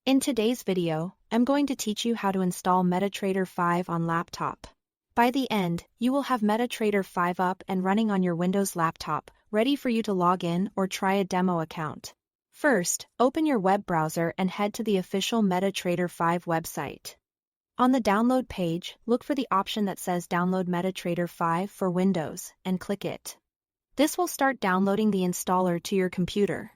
In today's video, I'm going to teach you how to install MetaTrader 5 on laptop. By the end, you will have MetaTrader 5 up and running on your Windows laptop, ready for you to log in or try a demo account. First, open your web browser and head to the official MetaTrader 5 website. On the download page, look for the option that says Download MetaTrader 5 for Windows and click it. This will start downloading the installer to your computer.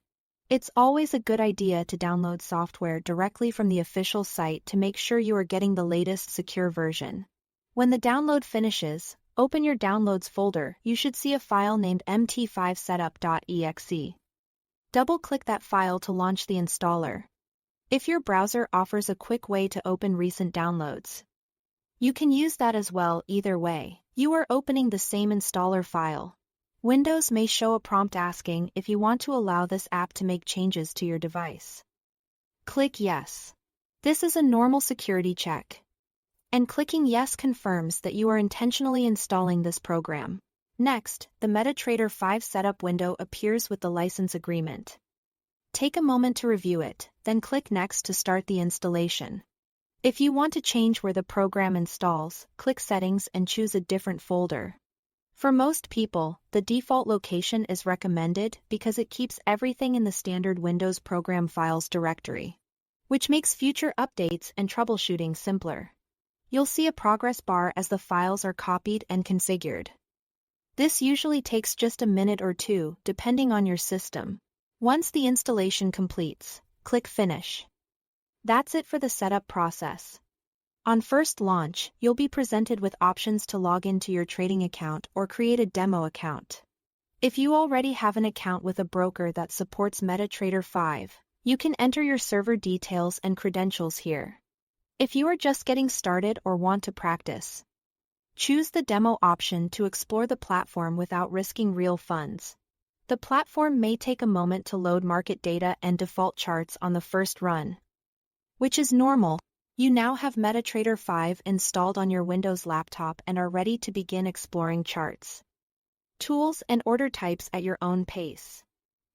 It's always a good idea to download software directly from the official site to make sure you are getting the latest secure version. When the download finishes, open your Downloads folder. You should see a file named mt5setup.exe. Double-click that file to launch the installer. If your browser offers a quick way to open recent downloads, you can use that as well. Either way, you are opening the same installer file. Windows may show a prompt asking if you want to allow this app to make changes to your device. Click Yes. This is a normal security check. And clicking Yes confirms that you are intentionally installing this program. Next, the MetaTrader 5 setup window appears with the license agreement. Take a moment to review it, then click Next to start the installation. If you want to change where the program installs, click Settings and choose a different folder. For most people, the default location is recommended because it keeps everything in the standard Windows Program Files directory, which makes future updates and troubleshooting simpler. You'll see a progress bar as the files are copied and configured. This usually takes just a minute or two, depending on your system. Once the installation completes, click Finish. That's it for the setup process. On first launch, you'll be presented with options to log into your trading account or create a demo account. If you already have an account with a broker that supports MetaTrader 5, you can enter your server details and credentials here. If you are just getting started or want to practice, choose the demo option to explore the platform without risking real funds. The platform may take a moment to load market data and default charts on the first run, which is normal. You now have MetaTrader 5 installed on your Windows laptop and are ready to begin exploring charts, tools, and order types at your own pace.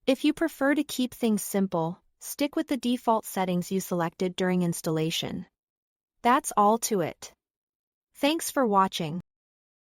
If you prefer to keep things simple, stick with the default settings you selected during installation. That's all to it. Thanks for watching.